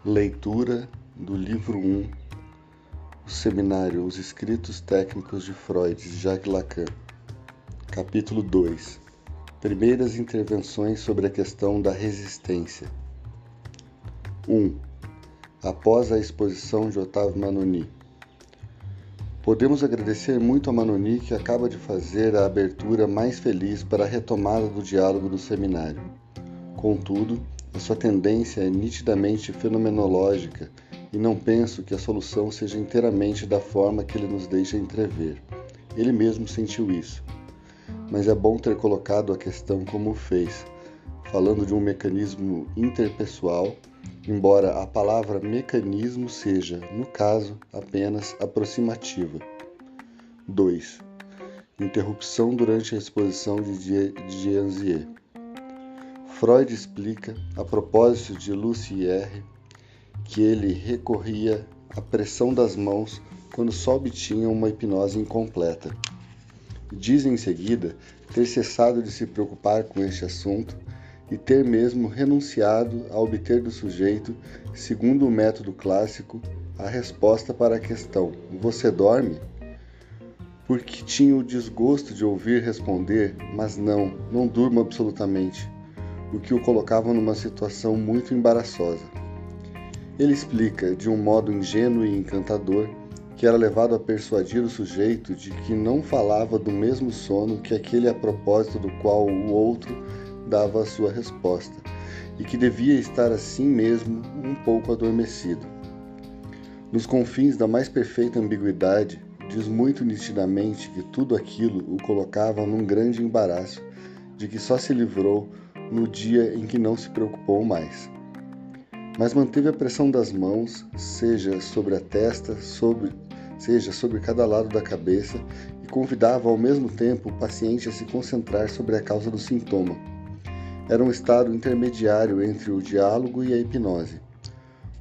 Leitura do livro 1, o seminário Os Escritos Técnicos de Freud, Jacques Lacan. Capítulo 2. Primeiras intervenções sobre a questão da resistência. 1. Após a exposição de Otávio Manoni. Podemos agradecer muito a Manoni, que acaba de fazer a abertura mais feliz para a retomada do diálogo do seminário. Contudo, a sua tendência é nitidamente fenomenológica e não penso que a solução seja inteiramente da forma que ele nos deixa entrever. Ele mesmo sentiu isso. Mas é bom ter colocado a questão como o fez, falando de um mecanismo interpessoal, embora a palavra mecanismo seja, no caso, apenas aproximativa. 2. Interrupção durante a exposição de Gianzier. Freud explica, a propósito de Lucier, que ele recorria à pressão das mãos quando só obtinha uma hipnose incompleta. Diz em seguida ter cessado de se preocupar com este assunto e ter mesmo renunciado a obter do sujeito, segundo o método clássico, a resposta para a questão "Você dorme?", porque tinha o desgosto de ouvir responder "Mas não durmo absolutamente", o que o colocava numa situação muito embaraçosa. Ele explica, de um modo ingênuo e encantador, que era levado a persuadir o sujeito de que não falava do mesmo sono que aquele a propósito do qual o outro dava a sua resposta, e que devia estar assim mesmo um pouco adormecido. Nos confins da mais perfeita ambiguidade, diz muito nitidamente que tudo aquilo o colocava num grande embaraço, de que só se livrou no dia em que não se preocupou mais. Mas manteve a pressão das mãos, seja sobre a testa, seja sobre cada lado da cabeça, e convidava ao mesmo tempo o paciente a se concentrar sobre a causa do sintoma. Era um estado intermediário entre o diálogo e a hipnose.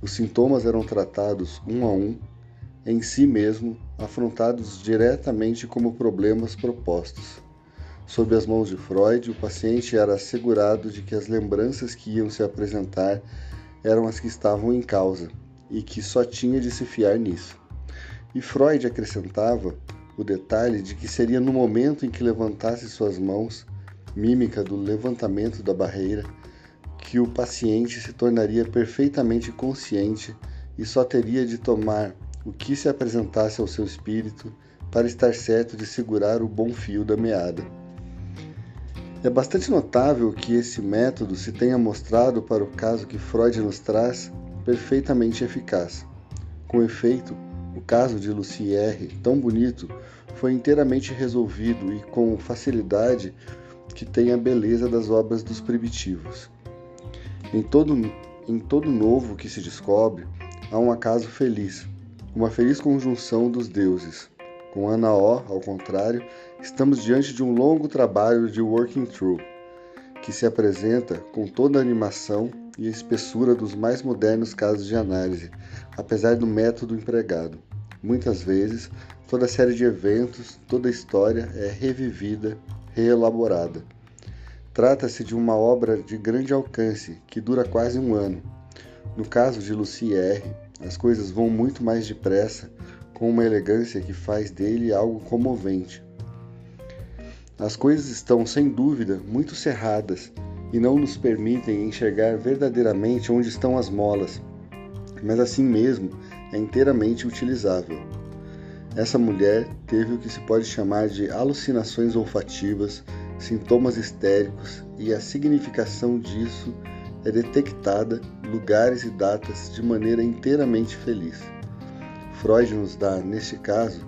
Os sintomas eram tratados um a um, em si mesmo, afrontados diretamente como problemas propostos. Sob as mãos de Freud, o paciente era assegurado de que as lembranças que iam se apresentar eram as que estavam em causa, e que só tinha de se fiar nisso. E Freud acrescentava o detalhe de que seria no momento em que levantasse suas mãos, mímica do levantamento da barreira, que o paciente se tornaria perfeitamente consciente e só teria de tomar o que se apresentasse ao seu espírito para estar certo de segurar o bom fio da meada. É bastante notável que esse método se tenha mostrado, para o caso que Freud nos traz, perfeitamente eficaz. Com efeito, o caso de Lucier, tão bonito, foi inteiramente resolvido e com facilidade que tem a beleza das obras dos primitivos. Em todo novo que se descobre, há um acaso feliz, uma feliz conjunção dos deuses. Com Ana O, ao contrário, estamos diante de um longo trabalho de working through, que se apresenta com toda a animação e a espessura dos mais modernos casos de análise, apesar do método empregado. Muitas vezes, toda a série de eventos, toda a história é revivida, reelaborada. Trata-se de uma obra de grande alcance, que dura quase um ano. No caso de Lucier, as coisas vão muito mais depressa, com uma elegância que faz dele algo comovente. As coisas estão, sem dúvida, muito cerradas e não nos permitem enxergar verdadeiramente onde estão as molas, mas assim mesmo é inteiramente utilizável. Essa mulher teve o que se pode chamar de alucinações olfativas, sintomas histéricos, e a significação disso é detectada, lugares e datas, de maneira inteiramente feliz. Freud nos dá, neste caso,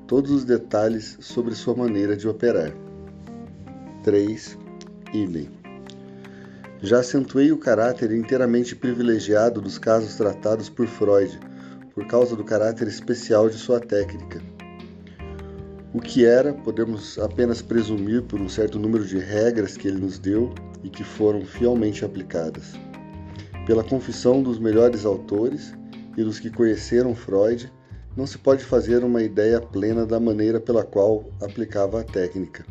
todos os detalhes sobre sua maneira de operar. 3. Idem. Já acentuei o caráter inteiramente privilegiado dos casos tratados por Freud, por causa do caráter especial de sua técnica. O que era, podemos apenas presumir por um certo número de regras que ele nos deu e que foram fielmente aplicadas. Pela confissão dos melhores autores e dos que conheceram Freud, não se pode fazer uma ideia plena da maneira pela qual aplicava a técnica.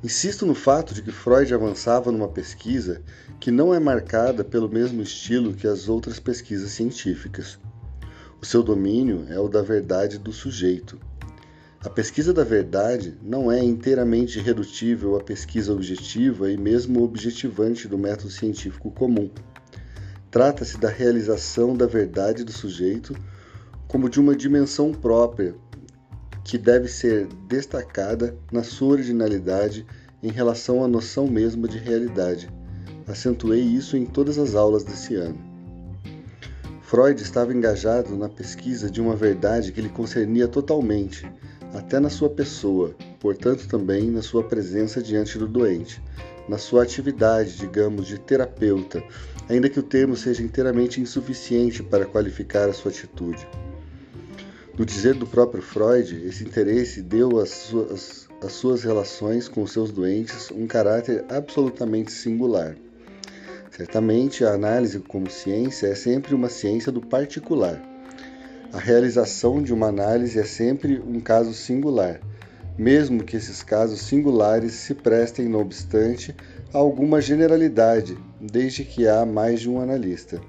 Insisto no fato de que Freud avançava numa pesquisa que não é marcada pelo mesmo estilo que as outras pesquisas científicas. O seu domínio é o da verdade do sujeito. A pesquisa da verdade não é inteiramente redutível à pesquisa objetiva e mesmo objetivante do método científico comum. Trata-se da realização da verdade do sujeito como de uma dimensão própria que deve ser destacada na sua originalidade em relação à noção mesma de realidade. Acentuei isso em todas as aulas desse ano. Freud estava engajado na pesquisa de uma verdade que lhe concernia totalmente, até na sua pessoa, portanto também na sua presença diante do doente, na sua atividade, digamos, de terapeuta, ainda que o termo seja inteiramente insuficiente para qualificar a sua atitude. No dizer do próprio Freud, esse interesse deu às suas relações com os seus doentes um caráter absolutamente singular. Certamente, a análise como ciência é sempre uma ciência do particular. A realização de uma análise é sempre um caso singular, mesmo que esses casos singulares se prestem, não obstante, a alguma generalidade, desde que há mais de um analista.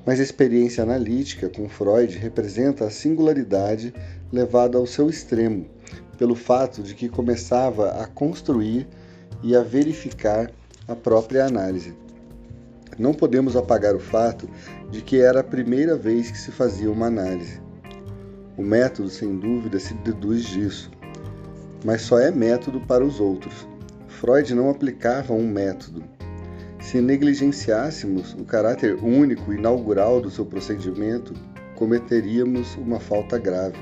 Mas a experiência analítica com Freud representa a singularidade levada ao seu extremo, pelo fato de que começava a construir e a verificar a própria análise. Não podemos apagar o fato de que era a primeira vez que se fazia uma análise. O método, sem dúvida, se deduz disso, mas só é método para os outros. Freud não aplicava um método. Se negligenciássemos o caráter único e inaugural do seu procedimento, cometeríamos uma falta grave.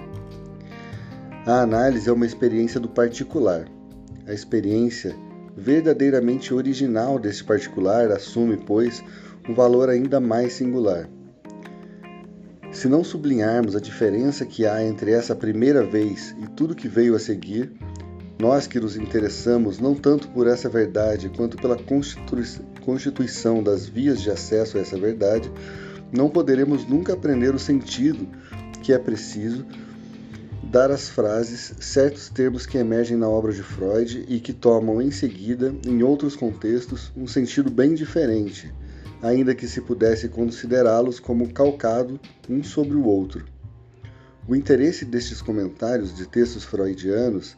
A análise é uma experiência do particular. A experiência verdadeiramente original desse particular assume, pois, um valor ainda mais singular. Se não sublinharmos a diferença que há entre essa primeira vez e tudo que veio a seguir, nós que nos interessamos não tanto por essa verdade quanto pela constituição das vias de acesso a essa verdade, não poderemos nunca aprender o sentido que é preciso dar às frases certos termos que emergem na obra de Freud e que tomam em seguida, em outros contextos, um sentido bem diferente, ainda que se pudesse considerá-los como calcado um sobre o outro. O interesse destes comentários de textos freudianos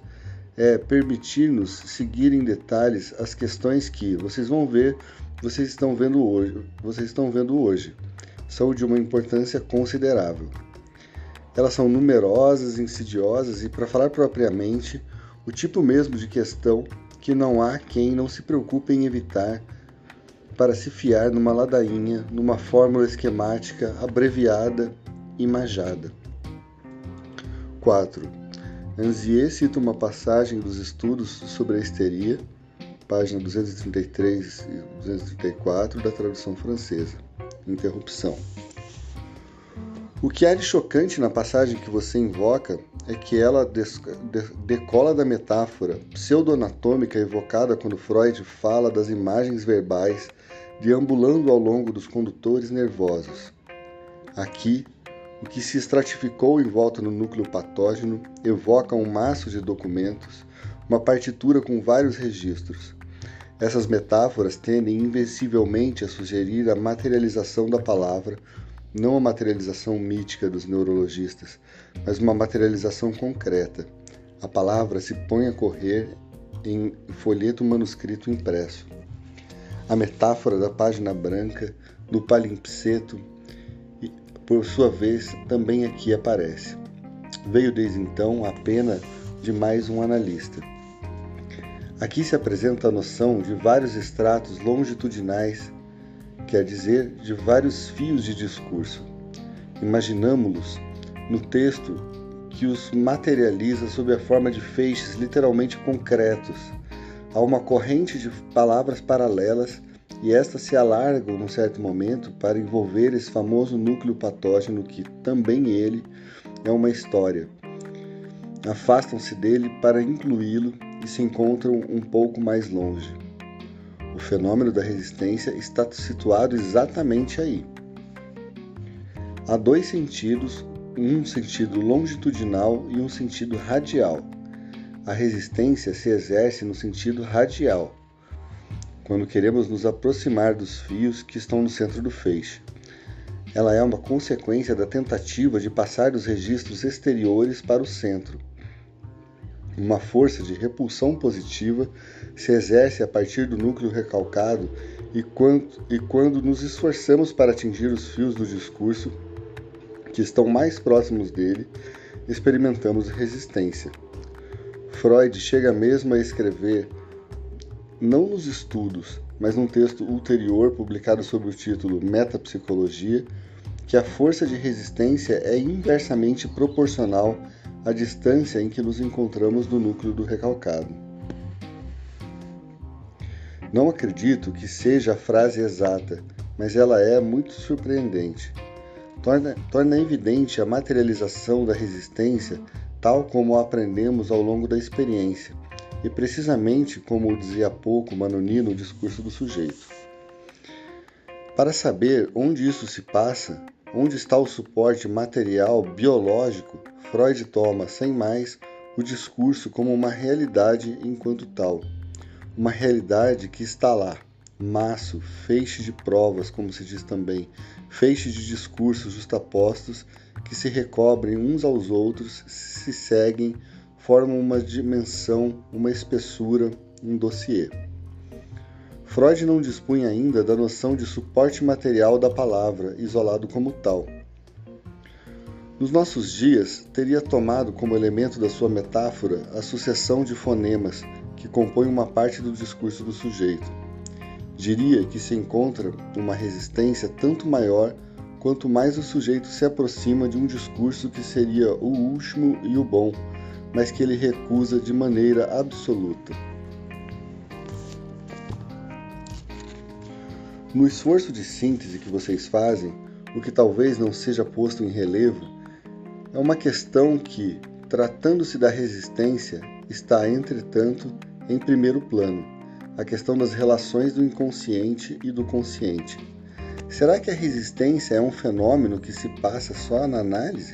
é permitir-nos seguir em detalhes as questões que, vocês estão vendo hoje, são de uma importância considerável. Elas são numerosas, insidiosas e, para falar propriamente, o tipo mesmo de questão que não há quem não se preocupe em evitar para se fiar numa ladainha, numa fórmula esquemática abreviada e majada. 4. Anzier cita uma passagem dos estudos sobre a histeria, página 233 e 234 da tradução francesa. Interrupção. O que há de chocante na passagem que você invoca é que ela decola da metáfora pseudo-anatômica evocada quando Freud fala das imagens verbais deambulando ao longo dos condutores nervosos. Aqui, o que se estratificou em volta no núcleo patógeno evoca um maço de documentos, uma partitura com vários registros. Essas metáforas tendem invencivelmente a sugerir a materialização da palavra, não a materialização mítica dos neurologistas, mas uma materialização concreta. A palavra se põe a correr em folheto manuscrito impresso. A metáfora da página branca, do palimpsesto, por sua vez, também aqui aparece. Veio desde então a pena de mais um analista. Aqui se apresenta a noção de vários estratos longitudinais, quer dizer, de vários fios de discurso. Imaginamo-los no texto que os materializa sob a forma de feixes literalmente concretos. Há uma corrente de palavras paralelas e estas se alargam num certo momento para envolver esse famoso núcleo patógeno que, também ele, é uma história. Afastam-se dele para incluí-lo e se encontram um pouco mais longe. O fenômeno da resistência está situado exatamente aí. Há dois sentidos, um sentido longitudinal e um sentido radial. a resistência se exerce no sentido radial, quando queremos nos aproximar dos fios que estão no centro do feixe. Ela é uma consequência da tentativa de passar dos registros exteriores para o centro. Uma força de repulsão positiva se exerce a partir do núcleo recalcado e quando nos esforçamos para atingir os fios do discurso que estão mais próximos dele, experimentamos resistência. Freud chega mesmo a escrever, não nos estudos, mas num texto ulterior publicado sob o título Metapsicologia, que a força de resistência é inversamente proporcional à distância em que nos encontramos do núcleo do recalcado. Não acredito que seja a frase exata, mas ela é muito surpreendente. Torna evidente a materialização da resistência tal como a aprendemos ao longo da experiência, e precisamente como dizia há pouco Manoni no discurso do sujeito. Para saber onde isso se passa, onde está o suporte material biológico, Freud toma, sem mais, o discurso como uma realidade enquanto tal. Uma realidade que está lá, maço, feixe de provas, como se diz também, feixe de discursos justapostos que se recobrem uns aos outros, se seguem, formam uma dimensão, uma espessura, um dossiê. Freud não dispunha ainda da noção de suporte material da palavra, isolado como tal. Nos nossos dias, teria tomado como elemento da sua metáfora a sucessão de fonemas que compõem uma parte do discurso do sujeito. Diria que se encontra uma resistência tanto maior quanto mais o sujeito se aproxima de um discurso que seria o último e o bom, mas que ele recusa de maneira absoluta. No esforço de síntese que vocês fazem, o que talvez não seja posto em relevo é uma questão que, tratando-se da resistência, está, entretanto, em primeiro plano, a questão das relações do inconsciente e do consciente. Será que a resistência é um fenômeno que se passa só na análise?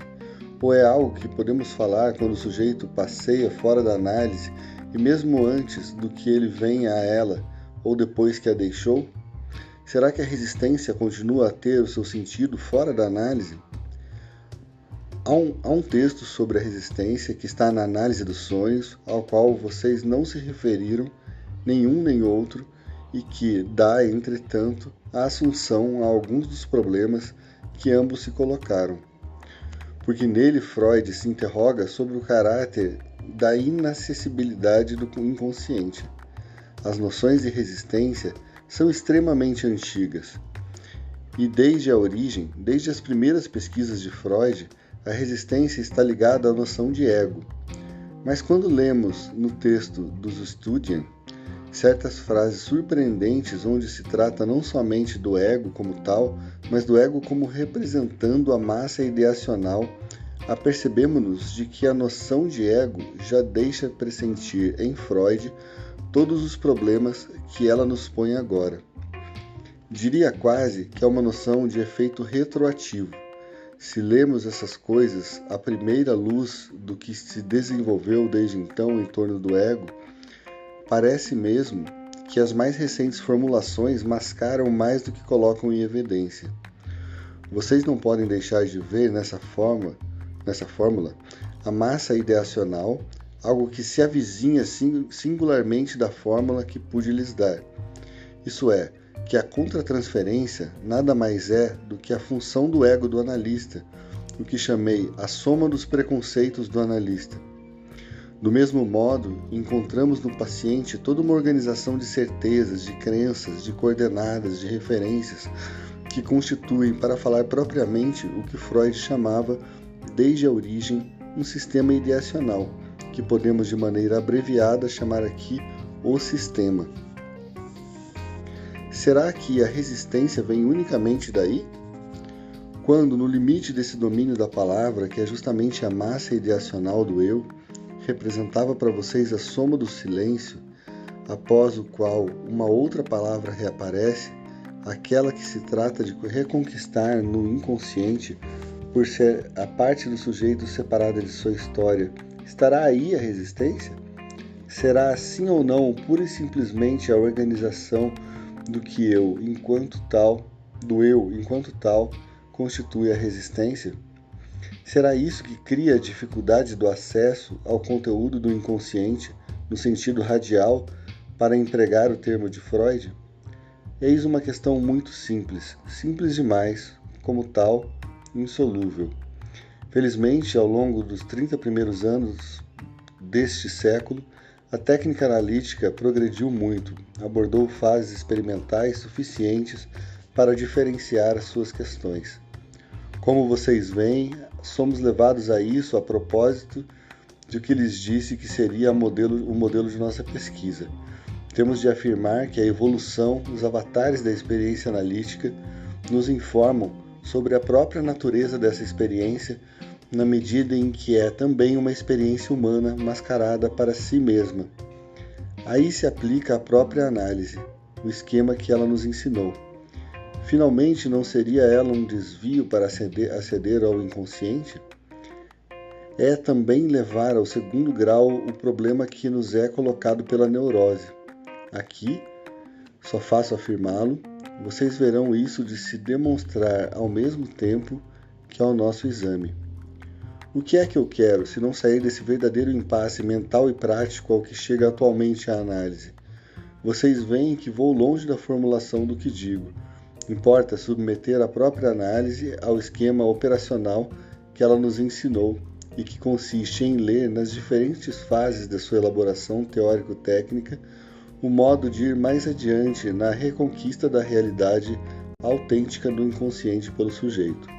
Ou é algo que podemos falar quando o sujeito passeia fora da análise e mesmo antes do que ele venha a ela, ou depois que a deixou? Será que a resistência continua a ter o seu sentido fora da análise? Há um texto sobre a resistência que está na análise dos sonhos, ao qual vocês não se referiram, nenhum nem outro, e que dá, entretanto, a assunção a alguns dos problemas que ambos se colocaram. Porque nele Freud se interroga sobre o caráter da inacessibilidade do inconsciente. As noções de resistência são extremamente antigas. E desde a origem, desde as primeiras pesquisas de Freud, a resistência está ligada à noção de ego. Mas quando lemos no texto dos Studien certas frases surpreendentes onde se trata não somente do ego como tal, mas do ego como representando a massa ideacional, apercebemos-nos de que a noção de ego já deixa pressentir em Freud todos os problemas que ela nos põe agora. Diria quase que é uma noção de efeito retroativo. Se lemos essas coisas à primeira luz do que se desenvolveu desde então em torno do ego, parece mesmo que as mais recentes formulações mascaram mais do que colocam em evidência. Vocês não podem deixar de ver nessa fórmula a massa ideacional, algo que se avizinha singularmente da fórmula que pude lhes dar. Isso é, que a contratransferência nada mais é do que a função do ego do analista, o que chamei a soma dos preconceitos do analista. Do mesmo modo, encontramos no paciente toda uma organização de certezas, de crenças, de coordenadas, de referências, que constituem, para falar propriamente, o que Freud chamava, desde a origem, um sistema ideacional, que podemos de maneira abreviada chamar aqui o sistema. Será que a resistência vem unicamente daí? Quando, no limite desse domínio da palavra, que é justamente a massa ideacional do eu, representava para vocês a soma do silêncio, após o qual uma outra palavra reaparece, aquela que se trata de reconquistar no inconsciente, por ser a parte do sujeito separada de sua história, estará aí a resistência? Será sim ou não pura e simplesmente a organização do eu enquanto tal constitui a resistência? Será isso que cria a dificuldade do acesso ao conteúdo do inconsciente no sentido radial, para empregar o termo de Freud? Eis uma questão muito simples, simples demais, como tal, insolúvel. Felizmente, ao longo dos 30 primeiros anos deste século, a técnica analítica progrediu muito, abordou fases experimentais suficientes para diferenciar as suas questões. Como vocês veem, somos levados a isso a propósito de que lhes disse que seria o modelo de nossa pesquisa. Temos de afirmar que a evolução, os avatares da experiência analítica, nos informam sobre a própria natureza dessa experiência, na medida em que é também uma experiência humana mascarada para si mesma. Aí se aplica a própria análise, o esquema que ela nos ensinou. Finalmente, não seria ela um desvio para aceder ao inconsciente? É também levar ao segundo grau o problema que nos é colocado pela neurose. Aqui, só faço afirmá-lo, vocês verão isso de se demonstrar ao mesmo tempo que ao nosso exame. O que é que eu quero, se não sair desse verdadeiro impasse mental e prático ao que chega atualmente a análise? Vocês veem que vou longe da formulação do que digo. Importa submeter a própria análise ao esquema operacional que ela nos ensinou e que consiste em ler nas diferentes fases da sua elaboração teórico-técnica o modo de ir mais adiante na reconquista da realidade autêntica do inconsciente pelo sujeito.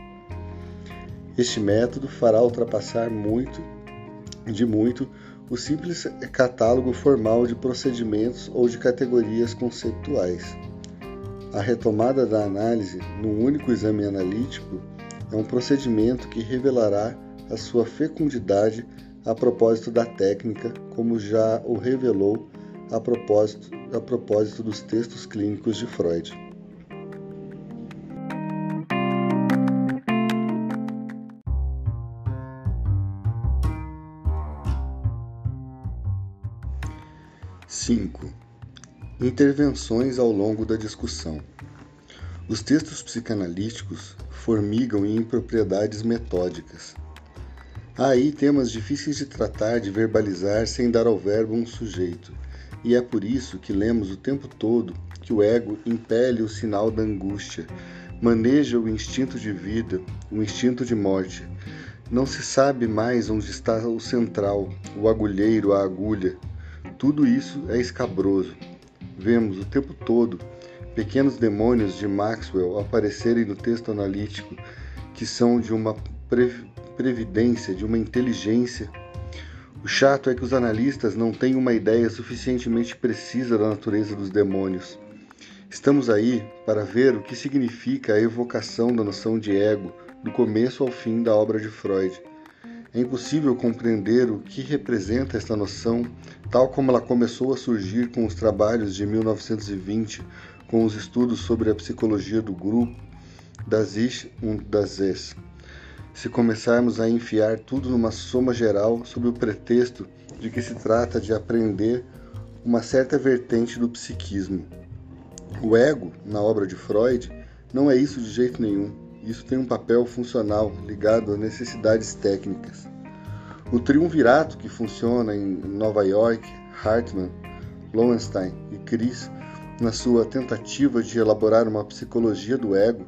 Este método fará ultrapassar muito o simples catálogo formal de procedimentos ou de categorias conceituais. A retomada da análise num único exame analítico é um procedimento que revelará a sua fecundidade a propósito da técnica, como já o revelou a propósito dos textos clínicos de Freud. Intervenções ao longo da discussão. Os textos psicanalíticos formigam em impropriedades metódicas. Há aí temas difíceis de tratar, de verbalizar sem dar ao verbo um sujeito, e é por isso que lemos o tempo todo que o ego impele o sinal da angústia, maneja o instinto de vida, o instinto de morte. Não se sabe mais onde está o central, o agulheiro, a agulha. Tudo isso é escabroso. Vemos o tempo todo pequenos demônios de Maxwell aparecerem no texto analítico, que são de uma previdência, de uma inteligência. O chato é que os analistas não têm uma ideia suficientemente precisa da natureza dos demônios. Estamos aí para ver o que significa a evocação da noção de ego, do começo ao fim da obra de Freud. É impossível compreender o que representa esta noção, tal como ela começou a surgir com os trabalhos de 1920, com os estudos sobre a psicologia do grupo, das Ich und das Es. Se começarmos a enfiar tudo numa soma geral sob o pretexto de que se trata de aprender uma certa vertente do psiquismo. O ego, na obra de Freud, não é isso de jeito nenhum. Isso tem um papel funcional ligado a necessidades técnicas. O triunvirato que funciona em Nova York, Hartmann, Lowenstein e Chris, na sua tentativa de elaborar uma psicologia do ego,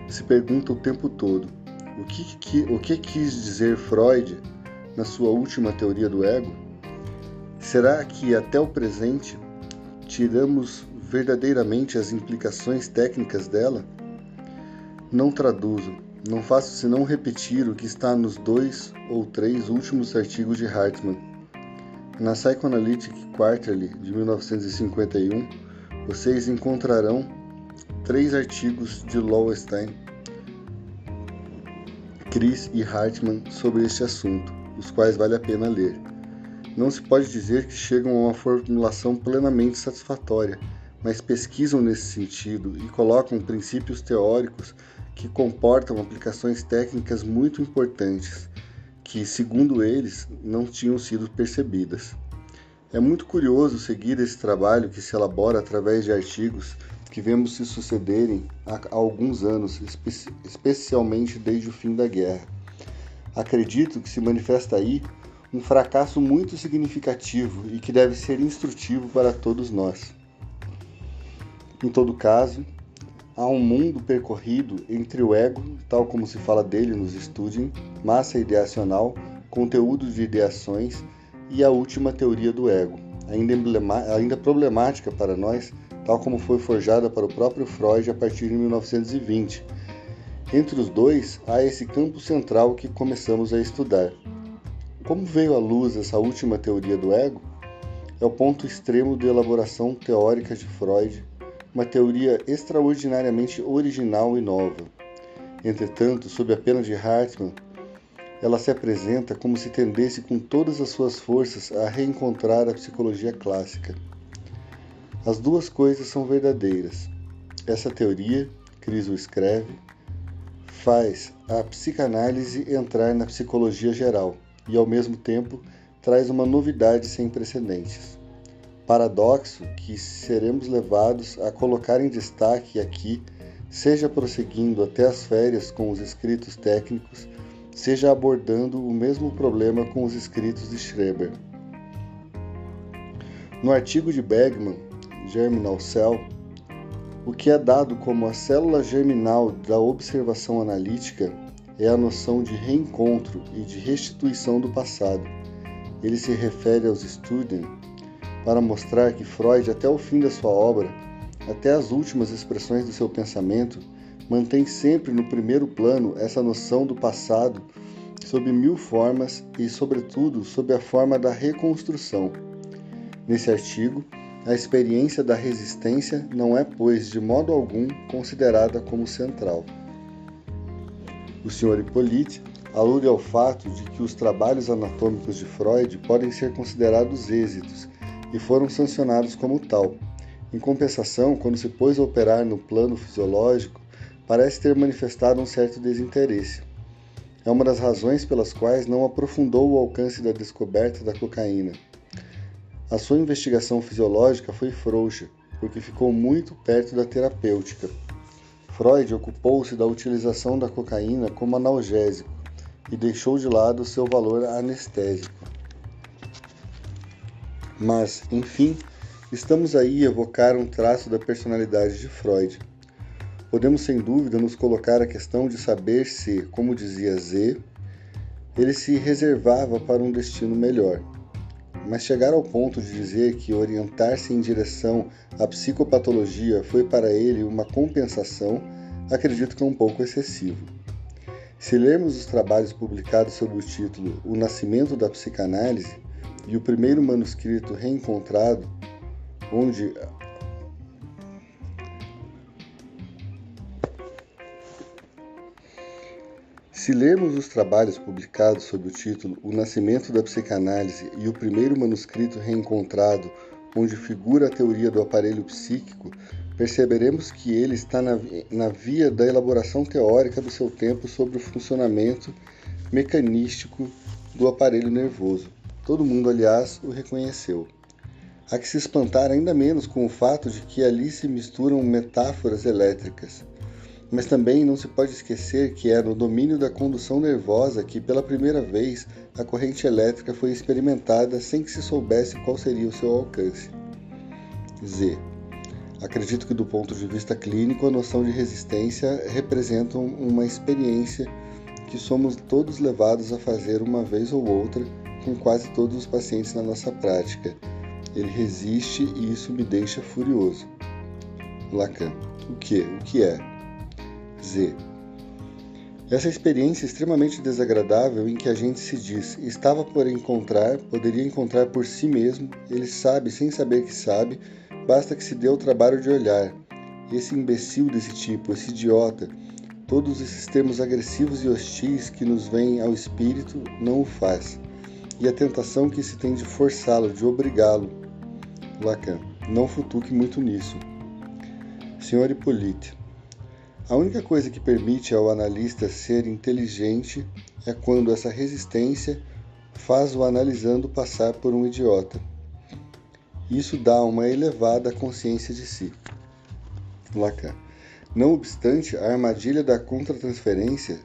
se pergunta o tempo todo: o que quis dizer Freud na sua última teoria do ego? Será que até o presente tiramos verdadeiramente as implicações técnicas dela? Não traduzo, não faço senão repetir o que está nos 2 ou 3 últimos artigos de Hartmann. Na Psychoanalytic Quarterly de 1951, vocês encontrarão 3 artigos de Lowenstein, Chris e Hartmann sobre este assunto, os quais vale a pena ler. Não se pode dizer que chegam a uma formulação plenamente satisfatória, mas pesquisam nesse sentido e colocam princípios teóricos que comportam aplicações técnicas muito importantes, que, segundo eles, não tinham sido percebidas. É muito curioso seguir esse trabalho que se elabora através de artigos que vemos se sucederem há alguns anos, especialmente desde o fim da guerra. Acredito que se manifesta aí um fracasso muito significativo e que deve ser instrutivo para todos nós. Em todo caso, há um mundo percorrido entre o ego, tal como se fala dele nos Studien, massa ideacional, conteúdo de ideações e a última teoria do ego, ainda problemática para nós, tal como foi forjada para o próprio Freud a partir de 1920. Entre os dois, há esse campo central que começamos a estudar. Como veio à luz essa última teoria do ego? É o ponto extremo de elaboração teórica de Freud, uma teoria extraordinariamente original e nova. Entretanto, sob a pena de Hartmann, ela se apresenta como se tendesse com todas as suas forças a reencontrar a psicologia clássica. As duas coisas são verdadeiras. Essa teoria, Criso escreve, faz a psicanálise entrar na psicologia geral e, ao mesmo tempo, traz uma novidade sem precedentes. Paradoxo que seremos levados a colocar em destaque aqui, seja prosseguindo até as férias com os escritos técnicos, seja abordando o mesmo problema com os escritos de Schreber. No artigo de Bergman, Germinal Cell, o que é dado como a célula germinal da observação analítica é a noção de reencontro e de restituição do passado. Ele se refere aos Studien para mostrar que Freud, até o fim da sua obra, até as últimas expressões do seu pensamento, mantém sempre no primeiro plano essa noção do passado sob mil formas e, sobretudo, sob a forma da reconstrução. Nesse artigo, a experiência da resistência não é, pois, de modo algum considerada como central. O Sr. Hippolyte alude ao fato de que os trabalhos anatômicos de Freud podem ser considerados êxitos e foram sancionados como tal. Em compensação, quando se pôs a operar no plano fisiológico, parece ter manifestado um certo desinteresse. É uma das razões pelas quais não aprofundou o alcance da descoberta da cocaína. A sua investigação fisiológica foi frouxa, porque ficou muito perto da terapêutica. Freud ocupou-se da utilização da cocaína como analgésico e deixou de lado seu valor anestésico. Mas, enfim, estamos aí a evocar um traço da personalidade de Freud. Podemos sem dúvida nos colocar a questão de saber se, como dizia Z, ele se reservava para um destino melhor. Mas chegar ao ponto de dizer que orientar-se em direção à psicopatologia foi para ele uma compensação, acredito que é um pouco excessivo. Se lermos os trabalhos publicados sob o título O Nascimento da Psicanálise e o primeiro manuscrito reencontrado, onde Se lermos os trabalhos publicados sob o título O Nascimento da Psicanálise e o primeiro manuscrito reencontrado, onde figura a teoria do aparelho psíquico, perceberemos que ele está na via da elaboração teórica do seu tempo sobre o funcionamento mecanístico do aparelho nervoso. Todo mundo, aliás, o reconheceu. Há que se espantar ainda menos com o fato de que ali se misturam metáforas elétricas. Mas também não se pode esquecer que é no domínio da condução nervosa que, pela primeira vez, a corrente elétrica foi experimentada sem que se soubesse qual seria o seu alcance. Z. Acredito que, do ponto de vista clínico, a noção de resistência representa uma experiência que somos todos levados a fazer uma vez ou outra com quase todos os pacientes na nossa prática. Ele resiste e isso me deixa furioso. Lacan. O que é? Z. Essa experiência extremamente desagradável em que a gente se diz poderia encontrar por si mesmo, ele sabe sem saber que sabe, basta que se dê o trabalho de olhar. Esse imbecil desse tipo, esse idiota, todos esses termos agressivos e hostis que nos vêm ao espírito, não o faz. E a tentação que se tem de forçá-lo, de obrigá-lo. Lacan. Não futuque muito nisso. Sr. Hippolyte. A única coisa que permite ao analista ser inteligente é quando essa resistência faz o analisando passar por um idiota. Isso dá uma elevada consciência de si. Lacan. Não obstante, a armadilha da contratransferência,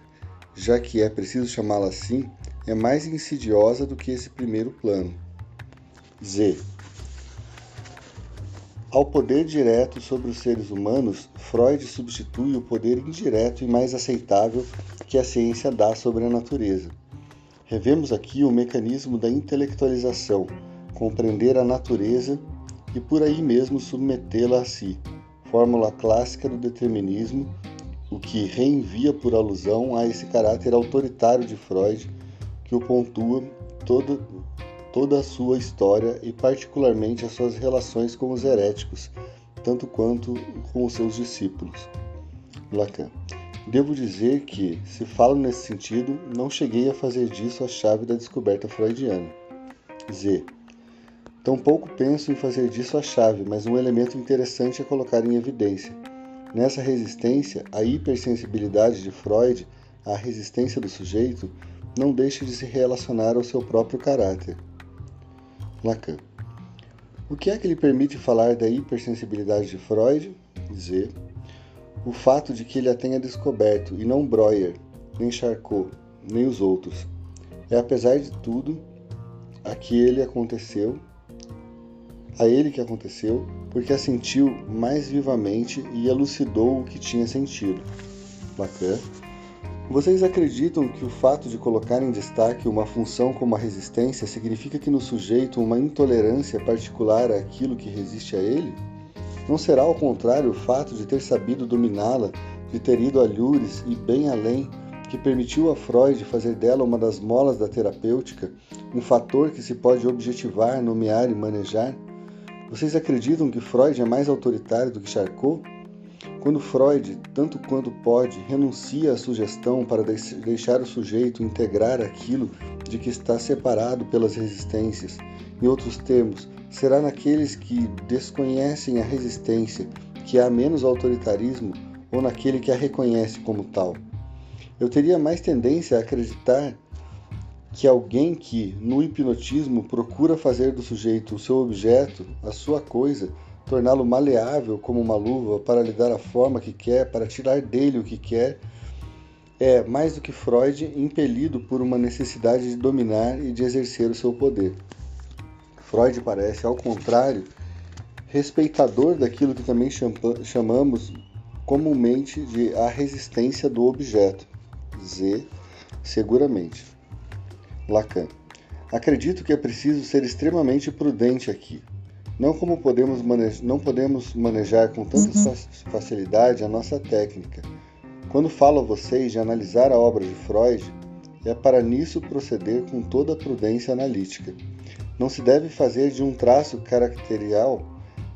já que é preciso chamá-la assim, é mais insidiosa do que esse primeiro plano. Z. Ao poder direto sobre os seres humanos, Freud substitui o poder indireto e mais aceitável que a ciência dá sobre a natureza. Revemos aqui o mecanismo da intelectualização, compreender a natureza e por aí mesmo submetê-la a si, fórmula clássica do determinismo, o que reenvia por alusão a esse caráter autoritário de Freud, que o pontua toda a sua história e particularmente as suas relações com os heréticos, tanto quanto com os seus discípulos. Lacan. Devo dizer que, se falo nesse sentido, não cheguei a fazer disso a chave da descoberta freudiana. Z. Tampouco penso em fazer disso a chave, mas um elemento interessante a colocar em evidência. Nessa resistência, a hipersensibilidade de Freud à resistência do sujeito não deixa de se relacionar ao seu próprio caráter. Lacan. O que é que lhe permite falar da hipersensibilidade de Freud? Z. O fato de que ele a tenha descoberto, e não Breuer, nem Charcot, nem os outros. É, apesar de tudo, a ele que aconteceu, porque a sentiu mais vivamente e elucidou o que tinha sentido. Lacan. Vocês acreditam que o fato de colocar em destaque uma função como a resistência significa que no sujeito uma intolerância particular àquilo que resiste a ele? Não será, ao contrário, o fato de ter sabido dominá-la, de ter ido a Lures e bem além, que permitiu a Freud fazer dela uma das molas da terapêutica, um fator que se pode objetivar, nomear e manejar? Vocês acreditam que Freud é mais autoritário do que Charcot? Quando Freud, tanto quanto pode, renuncia à sugestão para deixar o sujeito integrar aquilo de que está separado pelas resistências, em outros termos, será naqueles que desconhecem a resistência que há menos autoritarismo ou naquele que a reconhece como tal? Eu teria mais tendência a acreditar que alguém que, no hipnotismo, procura fazer do sujeito o seu objeto, a sua coisa, torná-lo maleável como uma luva para lhe dar a forma que quer, para tirar dele o que quer, é, mais do que Freud, impelido por uma necessidade de dominar e de exercer o seu poder. Freud parece, ao contrário, respeitador daquilo que também chamamos comumente de a resistência do objeto. Z, seguramente. Lacan. Acredito que é preciso ser extremamente prudente aqui. Não podemos manejar com tanta facilidade a nossa técnica. Quando falo a vocês de analisar a obra de Freud, é para nisso proceder com toda a prudência analítica. Não se deve fazer de um traço caracterial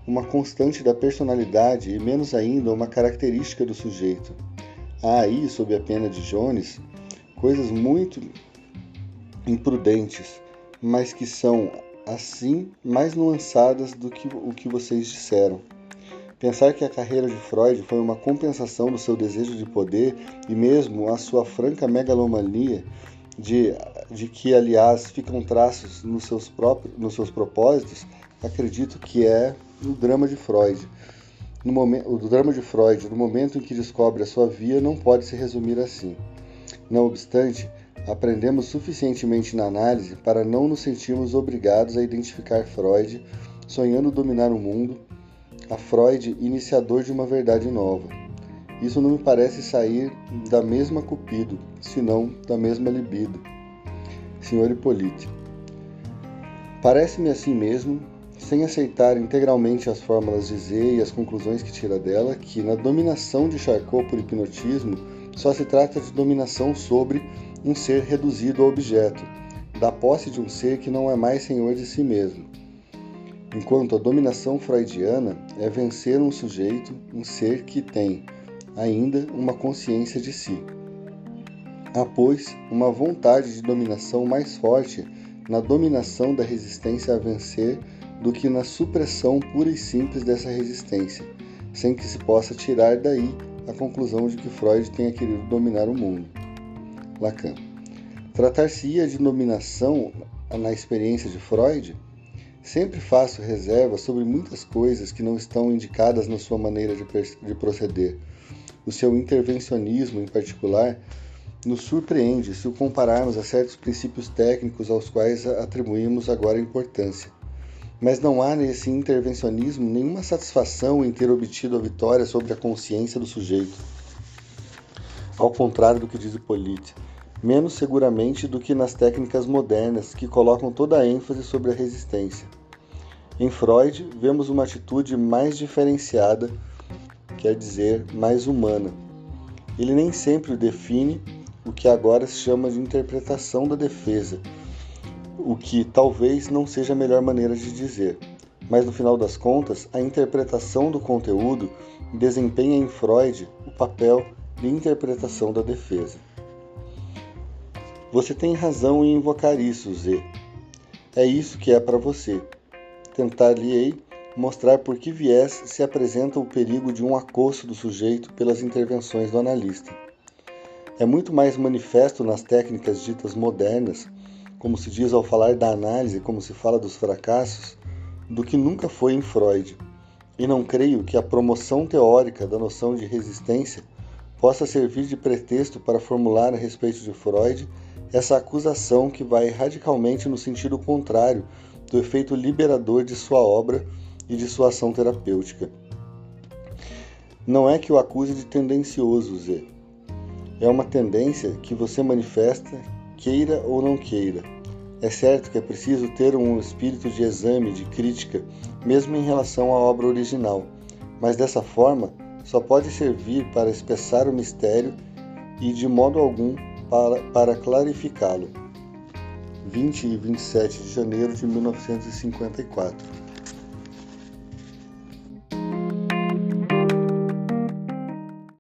uma constante da personalidade e menos ainda uma característica do sujeito. Há aí, sob a pena de Jones, coisas muito imprudentes, mas que são, assim, mais nuançadas do que o que vocês disseram. Pensar que a carreira de Freud foi uma compensação do seu desejo de poder e mesmo a sua franca megalomania, de que, aliás, ficam traços nos seus propósitos, acredito que é o drama de Freud. O drama de Freud, no momento em que descobre a sua via, não pode se resumir assim. Não obstante, aprendemos suficientemente na análise para não nos sentirmos obrigados a identificar Freud, sonhando dominar o mundo, a Freud, iniciador de uma verdade nova. Isso não me parece sair da mesma Cupido, senão da mesma libido. Sr. Hippolyte. Parece-me assim mesmo, sem aceitar integralmente as fórmulas de Z e as conclusões que tira dela, que na dominação de Charcot por hipnotismo só se trata de dominação sobre um ser reduzido a objeto, da posse de um ser que não é mais senhor de si mesmo. Enquanto a dominação freudiana é vencer um sujeito, um ser que tem, ainda, uma consciência de si. Há, pois, uma vontade de dominação mais forte na dominação da resistência a vencer do que na supressão pura e simples dessa resistência, sem que se possa tirar daí a conclusão de que Freud tenha querido dominar o mundo. Lacan. Tratar-se-ia de dominação na experiência de Freud? Sempre faço reserva sobre muitas coisas que não estão indicadas na sua maneira de proceder. O seu intervencionismo, em particular, nos surpreende se o compararmos a certos princípios técnicos aos quais atribuímos agora importância. Mas não há nesse intervencionismo nenhuma satisfação em ter obtido a vitória sobre a consciência do sujeito. Ao contrário do que diz Hippolyte, menos seguramente do que nas técnicas modernas que colocam toda a ênfase sobre a resistência. Em Freud, vemos uma atitude mais diferenciada, quer dizer, mais humana. Ele nem sempre define o que agora se chama de interpretação da defesa, o que talvez não seja a melhor maneira de dizer, mas no final das contas, a interpretação do conteúdo desempenha em Freud o papel de interpretação da defesa. Você tem razão em invocar isso, Z. É isso que é para você. Tentar-lhe-ei mostrar por que viés se apresenta o perigo de um acosso do sujeito pelas intervenções do analista. É muito mais manifesto nas técnicas ditas modernas, como se diz ao falar da análise, como se fala dos fracassos, do que nunca foi em Freud. E não creio que a promoção teórica da noção de resistência possa servir de pretexto para formular a respeito de Freud essa acusação que vai radicalmente no sentido contrário do efeito liberador de sua obra e de sua ação terapêutica. Não é que o acuse de tendencioso, Z. É uma tendência que você manifesta, queira ou não queira. É certo que é preciso ter um espírito de exame, de crítica, mesmo em relação à obra original, mas dessa forma só pode servir para espessar o mistério e de modo algum para clarificá-lo. 20 e 27 de janeiro de 1954.